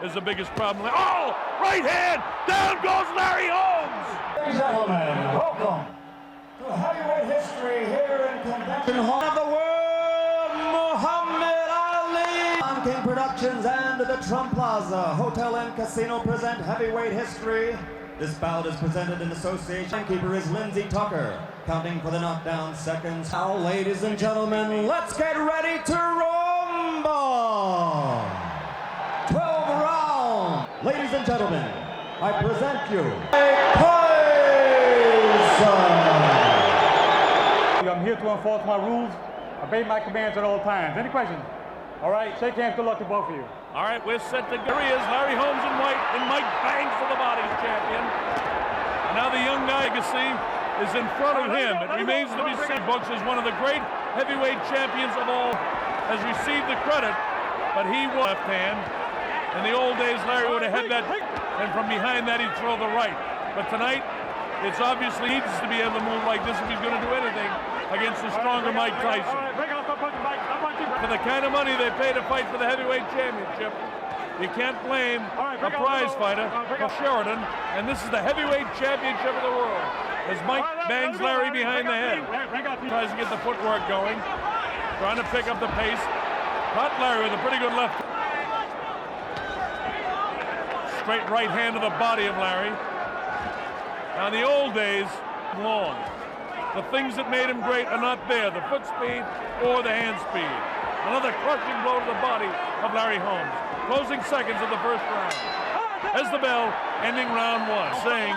is the biggest problem. Oh, right hand, down goes Larry Holmes. Ladies and gentlemen, welcome to heavyweight history here in Convention Hall of the World, Muhammad Ali. On King Productions and the Trump Plaza Hotel and Casino present heavyweight history. This bout is presented in association. Timekeeper is Lindsey Tucker, counting for the knockdown seconds. Now, ladies and gentlemen, let's get ready to rumble. 12 rounds. Ladies and gentlemen, I present you Mike Tyson. I'm here to enforce my rules, obey my commands at all times. Any questions? All right, shake hands. Good luck to both of you. All right, we're set to go. Here he is, Larry Holmes in white, and Mike bangs for the body champion. And now the young guy, you can see, is in front of him. It remains to be seen. Books is one of the great heavyweight champions of all, has received the credit, but he was left hand. In the old days, Larry would have had that, and from behind that, he'd throw the right. But tonight, it's obviously needs to be able to move like this if he's going to do anything against the stronger Mike Tyson. For the kind of money they pay to fight for the heavyweight championship, you can't blame a prize fighter for Sheridan, and this is the heavyweight championship of the world. As Mike bangs Larry behind the head, tries to get the footwork going, trying to pick up the pace. Caught Larry with a pretty good left. Straight right hand to the body of Larry. Now, in the old days, long. The things that made him great are not there, the foot speed or the hand speed. Another crushing blow to the body of Larry Holmes. Closing seconds of the first round. As the bell, ending round one, saying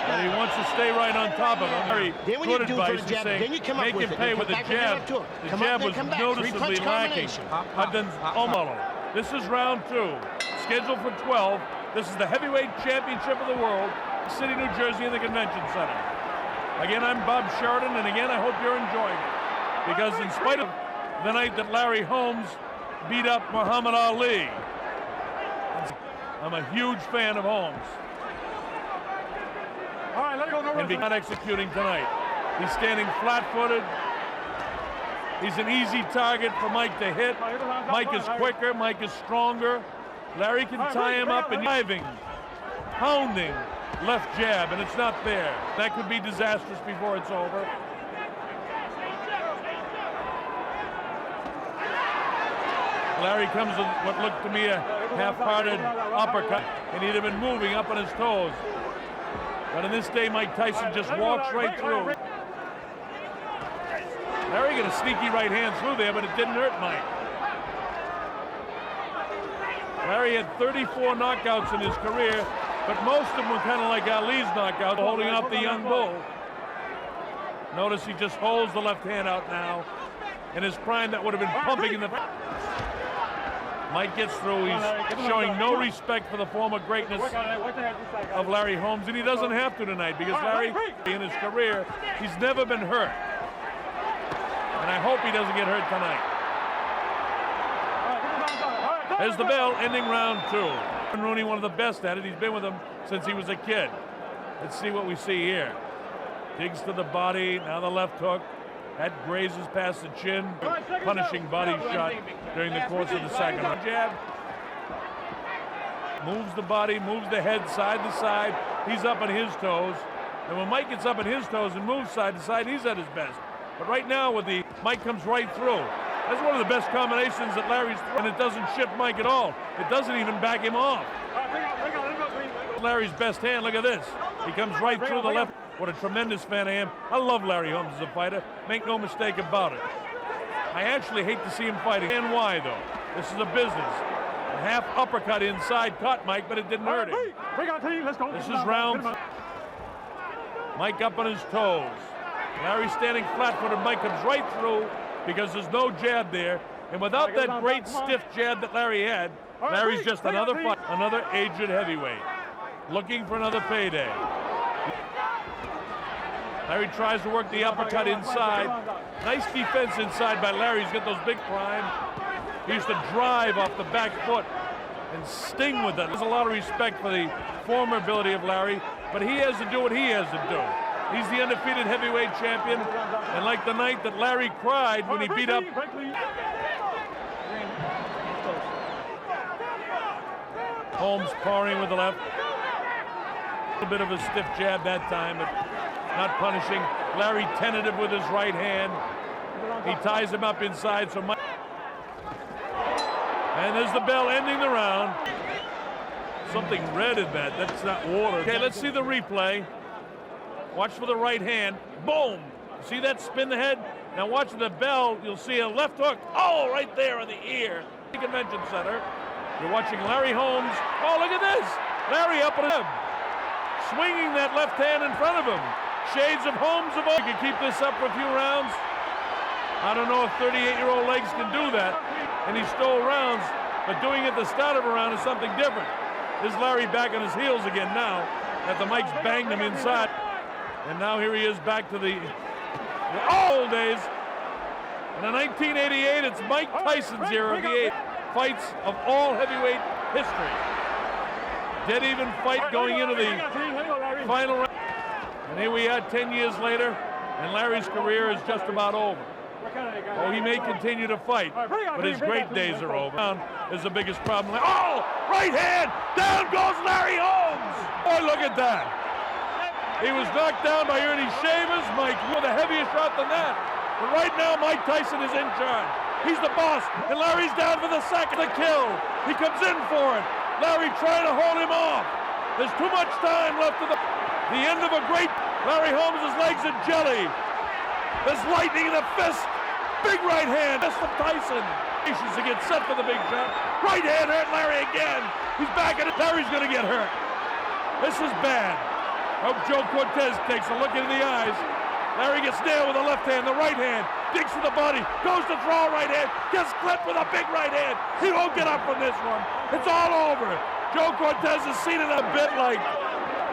that he wants to stay right on top of him. Very good advice, he's saying make him pay with a jab. The jab was noticeably lacking. I've done almost. This is round two, scheduled for 12. This is the heavyweight championship of the world, City, New Jersey in the Convention Center. Again, I'm Bob Sheridan, and again, I hope you're enjoying it. Because in spite of the night that Larry Holmes beat up Muhammad Ali, I'm a huge fan of Holmes. All right, let it go. And he's not executing tonight. He's standing flat-footed. He's an easy target for Mike to hit. Mike is quicker, Mike is stronger. Larry can tie him up and driving, pounding left jab, and it's not there. That could be disastrous before it's over. Larry comes with what looked to me a half-hearted uppercut, and he'd have been moving up on his toes. But in this day, Mike Tyson just walks right through. Larry got a sneaky right hand through there, but it didn't hurt Mike. Larry had 34 knockouts in his career, but most of them were kind of like Ali's knockout, holding out the young bull. Notice he just holds the left hand out now. In his prime, that would have been pumping in the... Mike gets through. He's showing no respect for the former greatness of Larry Holmes, and he doesn't have to tonight because Larry, in his career, he's never been hurt. And I hope he doesn't get hurt tonight. There's the bell, ending round two. Rooney, one of the best at it. He's been with him since he was a kid. Let's see what we see here. Digs to the body, now the left hook. That grazes past the chin. Punishing body shot during the course of the second. Jab. Moves the body, moves the head side to side. He's up on his toes. And when Mike gets up on his toes and moves side to side, he's at his best. But right now, with the Mike comes right through. That's one of the best combinations that Larry's through, and it doesn't shift Mike at all. It doesn't even back him off. Larry's best hand, look at this. He comes right through the left. What a tremendous fan I am. I love Larry Holmes as a fighter. Make no mistake about it. I actually hate to see him fighting. And why, though? This is a business. A half uppercut inside caught Mike, but it didn't hurt him. This is round. Mike up on his toes. Larry standing flat-footed. Mike comes right through because there's no jab there. And without that great stiff jab that Larry had, Larry's just another fight, another aged heavyweight, looking for another payday. Larry tries to work the uppercut inside. Nice defense inside by Larry. He's got those big prime. He used to drive off the back foot and sting with it. There's a lot of respect for the former ability of Larry, but he has to do what he has to do. He's the undefeated heavyweight champion, and like the night that Larry cried when he beat up Holmes parrying with the left. A little bit of a stiff jab that time, but not punishing. Larry tentative with his right hand. He ties him up inside, so Mike. And there's the bell ending the round. Something red in that. That's not water. Okay, let's see the replay. Watch for the right hand. Boom! See that spin the head? Now watch the bell. You'll see a left hook. Oh, right there on the ear. The convention center. You're watching Larry Holmes. Oh, look at this! Larry up at him. Swinging that left hand in front of him. Shades of Holmes of all. You can keep this up for a few rounds. I don't know if 38-year-old legs can do that. And he stole rounds, but doing it at the start of a round is something different. There's Larry back on his heels again now, that the Mike's banged him inside. And now here he is back to the old days. And in 1988, it's Mike Tyson's era of the 8 fights of all heavyweight history. Dead even fight going into the final round. And here we are 10 years later, and Larry's career is just about over. Oh, he may continue to fight, but his great days are over. Is the biggest problem. Oh, right hand! Down goes Larry Holmes! Boy, look at that. He was knocked down by Ernie Shavers. Mike with a heavier shot than that. But right now, Mike Tyson is in charge. He's the boss, and Larry's down for the second to kill. He comes in for it. Larry trying to hold him off. There's too much time left to the end of a great. Larry Holmes' legs are jelly. There's lightning in the fist. Big right hand. Fist of Tyson. To get set for the big shot. Right hand hurt Larry again. He's back at it. Larry's going to get hurt. This is bad. Hope Joe Cortez takes a look into the eyes. Larry gets nailed with the left hand, the right hand. Digs to the body. Goes to throw a right hand. Gets clipped with a big right hand. He won't get up from this one. It's all over. Joe Cortez has seen it a bit like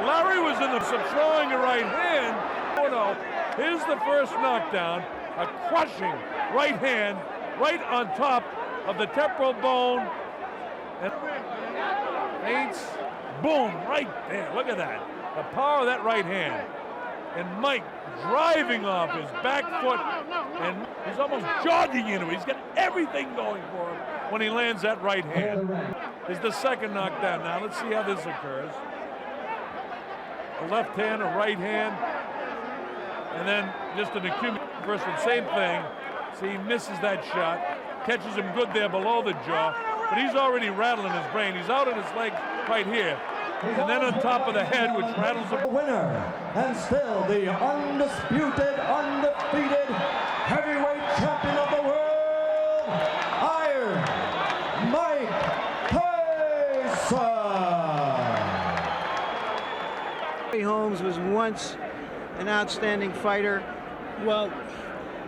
Larry was in the throwing a right hand. Oh no. Here's the first knockdown. A crushing right hand right on top of the temporal bone. And feints. Boom, right there. Look at that. The power of that right hand. And Mike driving off his back foot. And he's almost jogging into it. He's got everything going for him when he lands that right hand. Is the second knockdown now. Let's see how this occurs. A left hand, a right hand. And then just an accumulation. First and same thing. See, he misses that shot. Catches him good there below the jaw. But he's already rattling his brain. He's out on his legs right here. And then on top of the head, which rattles him. The winner, and still the undisputed, undefeated heavyweight champion of the world, Iron Mike Tyson. Larry Holmes was once an outstanding fighter. Well,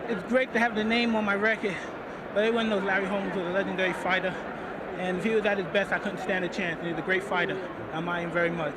it's great to have the name on my record, but everyone knows Larry Holmes was a legendary fighter. And if he was at his best, I couldn't stand a chance. He was a great fighter. I admire him very much.